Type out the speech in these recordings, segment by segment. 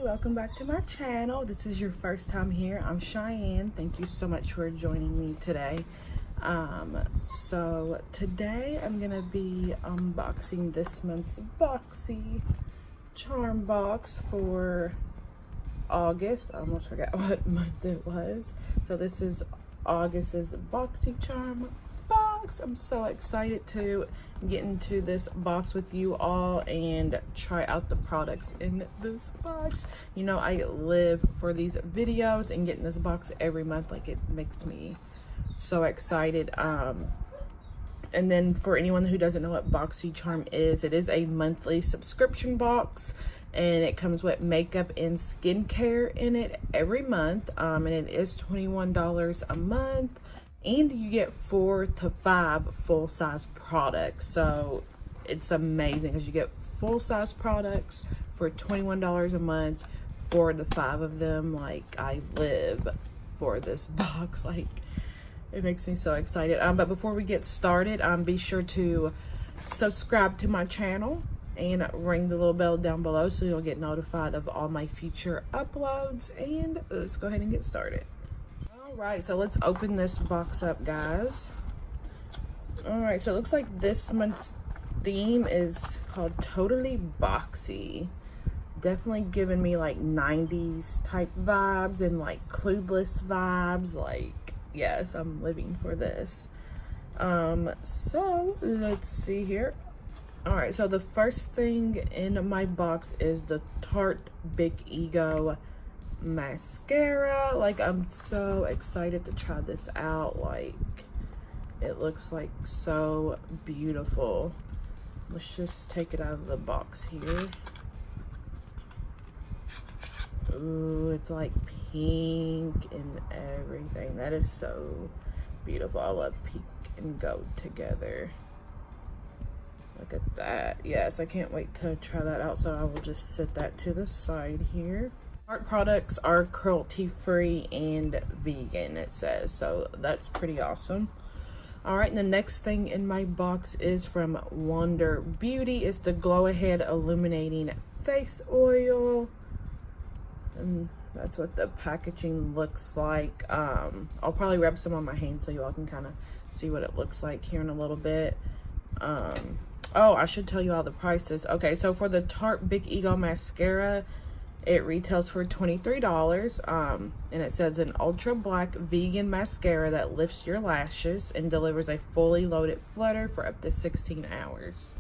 welcome back to my channel. This is your first time here. I'm Cheyenne. Thank you so much for joining me today. So today I'm gonna be unboxing this month's Boxycharm box for August. I almost forgot what month it was. So this is August's Boxycharm box. I'm so excited to get into this box with you all and try out the products in this box. You know, I live for these videos, and getting this box every month, like, it makes me so excited. And then for anyone who doesn't know what Boxycharm is, it is a monthly subscription box, and it comes with makeup and skincare in it every month. And it is $21 a month, and you get 4 to 5 full-size products. So it's amazing because you get full-size products for $21 a month, 4 to 5 of them. Like, I live for this box. Like, it makes me so excited. But before we get started, be sure to subscribe to my channel and ring the little bell down below so you'll get notified of all my future uploads. And let's go ahead and get started. All right, so let's open this box up, guys. All right, so it looks like this month's theme is called Totally Boxy. Definitely giving me like 90s type vibes and like Clueless vibes. Like, yes, I'm living for this. So let's see here. All right, so the first thing in my box is the Tarte Big Ego mascara. Like, I'm so excited to try this out. Like, it looks like so beautiful. Let's just take it out of the box here. Ooh, it's like pink and everything. That is so beautiful. I love pink and gold together. Look at that. Yes, I can't wait to try that out, so I will just set that to the side here. Tarte products are cruelty-free and vegan, it says, so that's pretty awesome. All right, and the next thing in my box is from Wonder Beauty. It's the Glow Ahead Illuminating Face Oil, and that's what the packaging looks like. I'll probably rub some on my hand so you all can kind of see what it looks like here in a little bit. Oh, I should tell you all the prices. Okay, so for the Tarte Big Ego mascara, it retails for $23, and it says an ultra black vegan mascara that lifts your lashes and delivers a fully loaded flutter for up to 16 hours.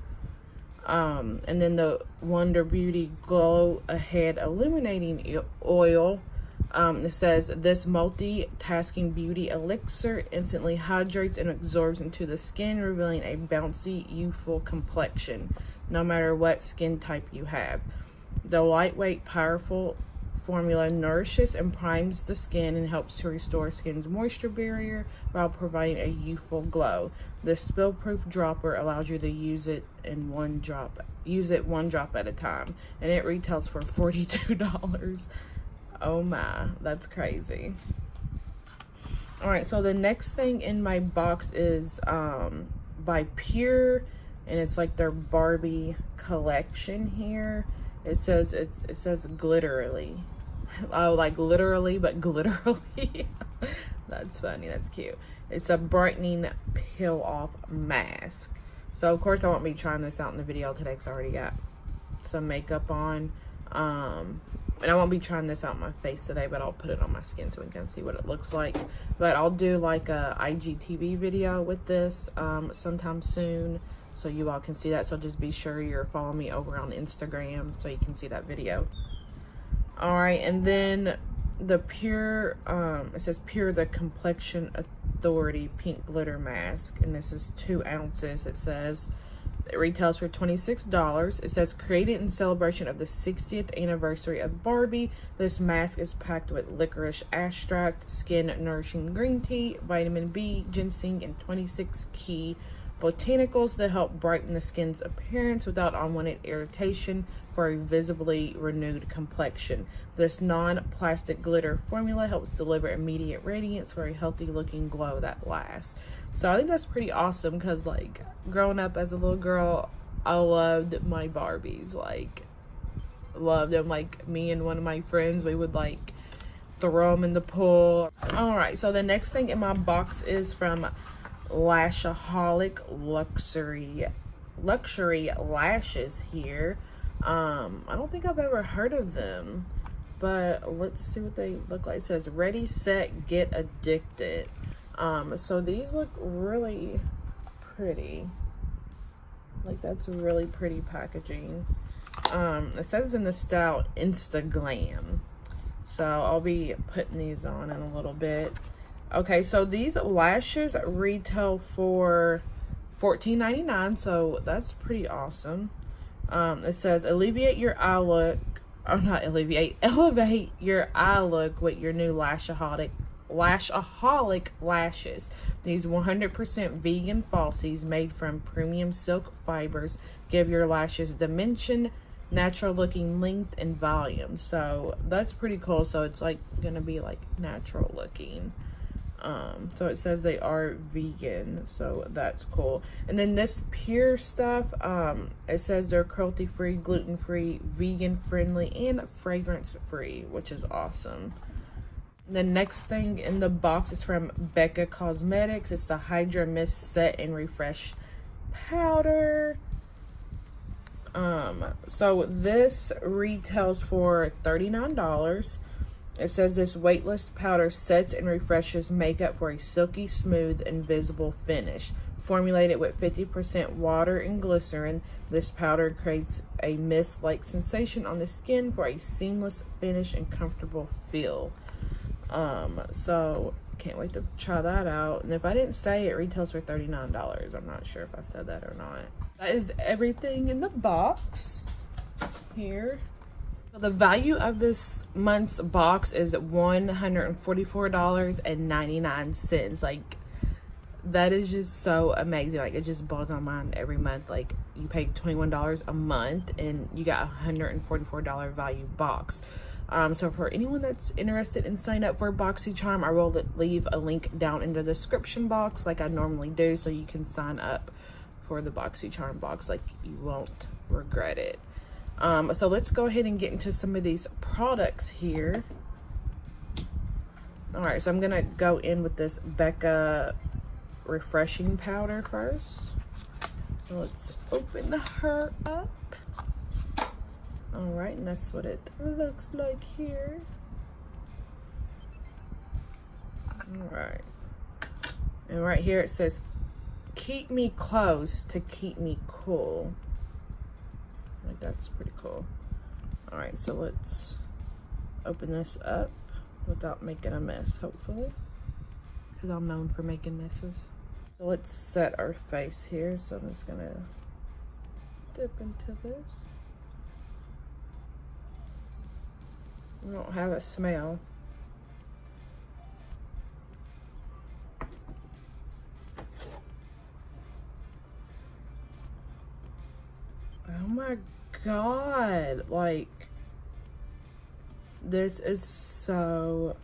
And then the Wonder Beauty Glow Ahead Illuminating Oil, it says this multitasking beauty elixir instantly hydrates and absorbs into the skin, revealing a bouncy, youthful complexion, no matter what skin type you have. The lightweight, powerful formula nourishes and primes the skin and helps to restore skin's moisture barrier while providing a youthful glow. The spill-proof dropper allows you to use it one drop at a time, and it retails for $42. Oh my, that's crazy. All right, so the next thing in my box is by Pure, and it's like their Barbie collection here. It says glitterly. Oh, like literally, but glitterly. That's funny. That's cute. It's a brightening peel off mask. So of course I won't be trying this out in the video today because I already got some makeup on. And I won't be trying this out on my face today, but I'll put it on my skin so we can see what it looks like. But I'll do like a IGTV video with this sometime soon, so you all can see that. So just be sure you're following me over on Instagram so you can see that video. All right, and then the Pure, it says Pure the Complexion Authority Pink Glitter Mask, and this is 2 ounces. It says it retails for $26. It says created in celebration of the 60th anniversary of Barbie. This mask is packed with licorice extract, skin nourishing green tea, vitamin B, ginseng, and 26 key botanicals to help brighten the skin's appearance without unwanted irritation for a visibly renewed complexion. This non-plastic glitter formula helps deliver immediate radiance for a healthy looking glow that lasts. So I think that's pretty awesome because, like, growing up as a little girl, I loved my Barbies. Like, love them. Like, me and one of my friends, we would like throw them in the pool. All right, so the next thing in my box is from Lashaholic luxury lashes here. I don't think I've ever heard of them, but let's see what they look like. It says ready, set, get addicted. So these look really pretty. Like, that's really pretty packaging. It says in the style Insta Glam, so I'll be putting these on in a little bit. Okay, so these lashes retail for $14.99, so that's pretty awesome. It says alleviate your eye look, oh, not alleviate, elevate your eye look with your new Lashaholic lashes. These 100% vegan falsies made from premium silk fibers give your lashes dimension, natural looking length, and volume. So that's pretty cool. So it's like gonna be like natural looking. So it says they are vegan, so that's cool. And then this pure stuff, it says they're cruelty free, gluten free, vegan friendly, and fragrance free, which is awesome. The next thing in the box is from Becca Cosmetics. It's the Hydra Mist Set and Refresh Powder. So this retails for $39. It says this weightless powder sets and refreshes makeup for a silky smooth invisible finish. Formulated with 50% water and glycerin, this powder creates a mist-like sensation on the skin for a seamless finish and comfortable feel. So can't wait to try that out. And if I didn't say it retails for $39, I'm not sure if I said that or not. That is everything in the box here. So the value of this month's box is $144.99. Like, that is just so amazing. Like, it just blows my mind every month. Like, you pay $21 a month and you got a $144 value box. So for anyone that's interested in signing up for Boxycharm, I will leave a link down in the description box like I normally do, so you can sign up for the Boxycharm box. Like, you won't regret it. So let's go ahead and get into some of these products here. All right, so I'm gonna go in with this Becca refreshing powder first. So let's open her up. All right, and that's what it looks like here. All right, and right here it says keep me close to keep me cool. Like, that's pretty cool. All right, so let's open this up without making a mess, hopefully, because I'm known for making messes. So let's set our face here. So I'm just gonna dip into this. We don't have a smell. Oh my god, like, this is so,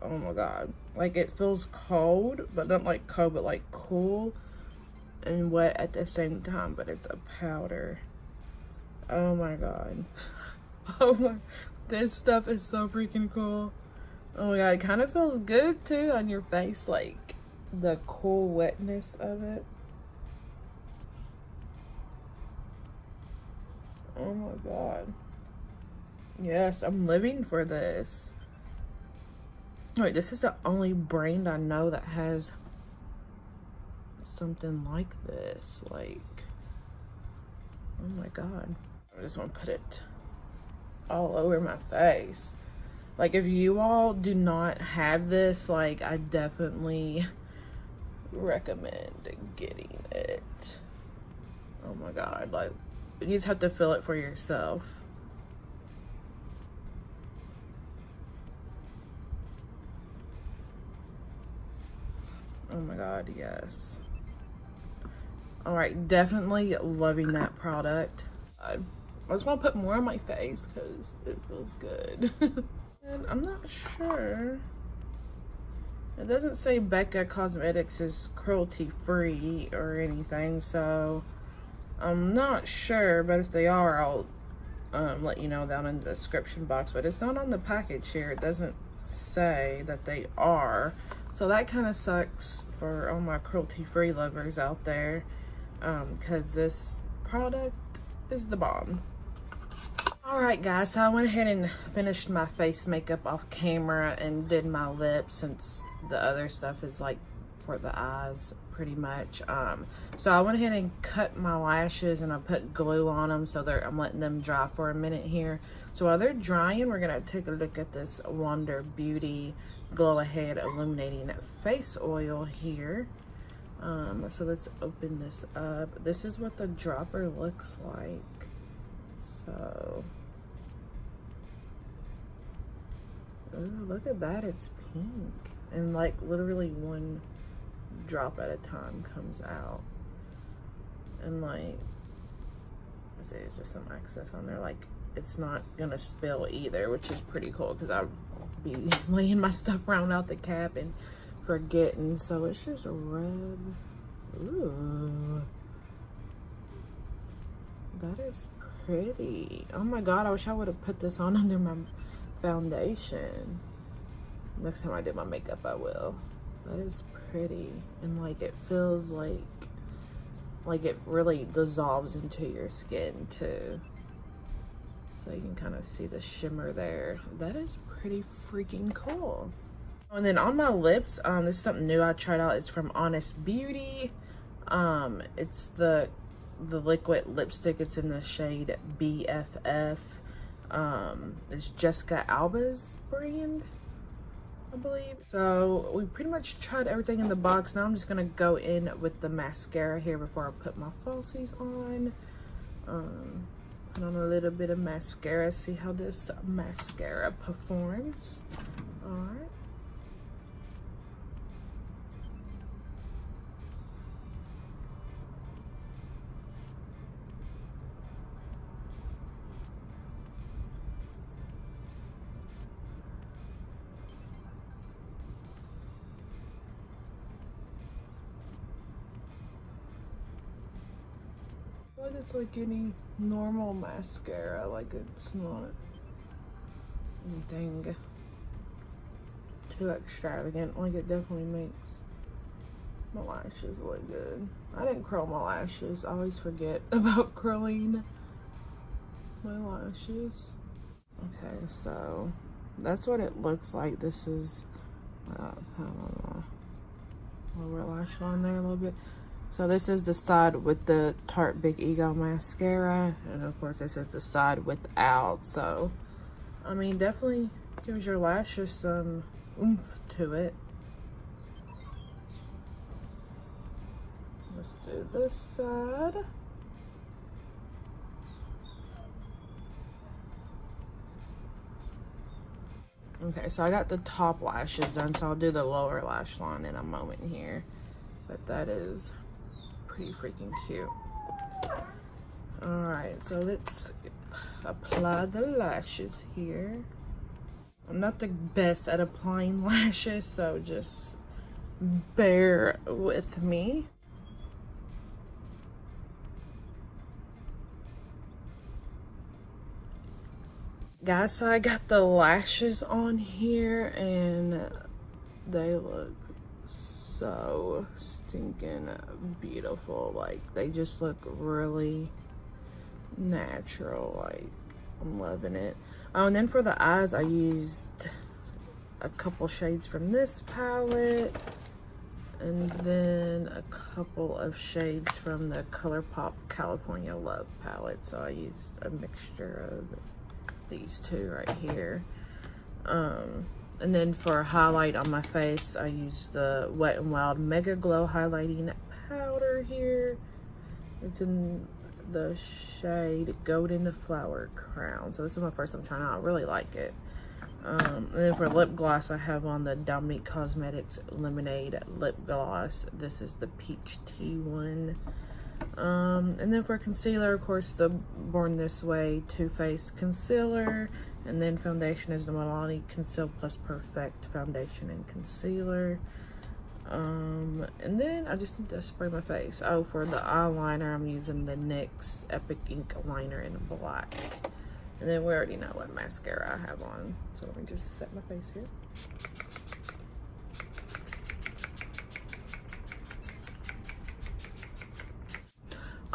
oh my god, like, it feels cold, but not like cold, but like cool and wet at the same time, but it's a powder. Oh my god. Oh my, this stuff is so freaking cool. Oh my god, it kind of feels good too on your face, like the cool wetness of it. Oh my god. Yes, I'm living for this. Wait, this is the only brand I know that has something like this. Like, oh my god. I just want to put it all over my face. Like, if you all do not have this, like, I definitely recommend getting it. Oh my god, like, you just have to feel it for yourself. Oh my god, yes. All right, definitely loving that product. I just want to put more on my face because it feels good. And I'm not sure. It doesn't say Becca Cosmetics is cruelty free or anything, so I'm not sure, but if they are, I'll let you know down in the description box, but it's not on the package here. It doesn't say that they are, so that kind of sucks for all my cruelty-free lovers out there, because this product is the bomb. Alright guys, so I went ahead and finished my face makeup off camera and did my lips, since the other stuff is like for the eyes pretty much. So I went ahead and cut my lashes and I put glue on them, so I'm letting them dry for a minute here. So while they're drying, we're gonna take a look at this Wonder Beauty Glow Ahead Illuminating Face Oil here. So let's open this up. This is what the dropper looks like. So, ooh, look at that, it's pink. And like literally one drop at a time comes out. And like, let's see, there's just some excess on there. Like, it's not gonna spill either, which is pretty cool, because I'll be laying my stuff around out the cap and forgetting. So it's just a rub. Ooh, that is pretty. Oh my god, I wish I would have put this on under my foundation. Next time I do my makeup, I will. That is pretty. And like, it feels like it really dissolves into your skin too. So you can kind of see the shimmer there. That is pretty freaking cool. And then on my lips, this is something new I tried out. It's from Honest Beauty. It's the liquid lipstick. It's in the shade BFF. It's Jessica Alba's brand, I believe. So we pretty much tried everything in the box. Now I'm just gonna go in with the mascara here before I put my falsies on. Put on a little bit of mascara, see how this mascara performs. All right. But it's like any normal mascara, like it's not anything too extravagant. Like, it definitely makes my lashes look good. I didn't curl my lashes. I always forget about curling my lashes. Okay, so that's what it looks like. This is lower lash line there a little bit. So this is the side with the Tarte Big Ego mascara, and of course this is the side without. So, I mean, definitely gives your lashes some oomph to it. Let's do this side. Okay, so I got the top lashes done, so I'll do the lower lash line in a moment here. But that is pretty freaking cute. Alright, so let's apply the lashes here. I'm not the best at applying lashes, so just bear with me. Guys, so I got the lashes on here and they look so stinking beautiful. Like, they just look really natural. Like, I'm loving it. Oh, and then for the eyes, I used a couple shades from this palette, and then a couple of shades from the ColourPop California Love palette. So I used a mixture of these two right here. And then for a highlight on my face, I used the Wet n Wild Mega Glow highlighting powder here. It's in the shade Golden Flower Crown. So this is my first time trying it out. I really like it. And then for lip gloss, I have on the Becca Cosmetics Lemonade Lip Gloss. This is the Peach Tea one. And then for concealer, of course, the Born This Way Too Faced concealer. And then foundation is the Milani Conceal Plus Perfect foundation and concealer. And then I just need to spray my face. Oh, for the eyeliner, I'm using the NYX Epic Ink liner in black. And then we already know what mascara I have on. So let me just set my face here.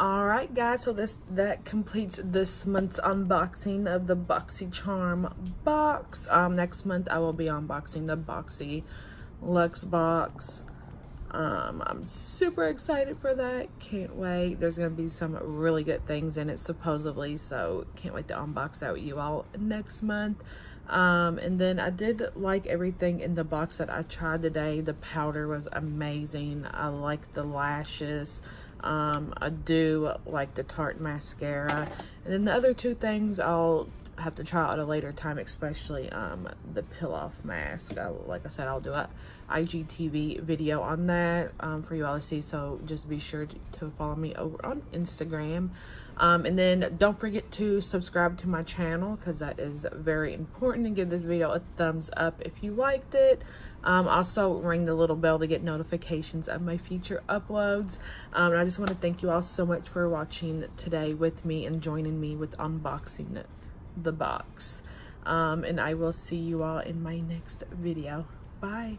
Alright guys, so that completes this month's unboxing of the Boxycharm box. Next month I will be unboxing the Boxy Luxe box. I'm super excited for that. Can't wait. There's gonna be some really good things in it supposedly, so can't wait to unbox that with you all next month. And then I did like everything in the box that I tried today. The powder was amazing. I like the lashes. I do like the Tarte mascara, and then the other two things I'll have to try out at a later time, especially the peel off mask. Like I said, I'll do a IGTV video on that for you all to see, so just be sure to follow me over on Instagram. And then don't forget to subscribe to my channel, because that is very important, and give this video a thumbs up if you liked it. Also ring the little bell to get notifications of my future uploads. And I just want to thank you all so much for watching today with me and joining me with unboxing the box. And I will see you all in my next video. Bye.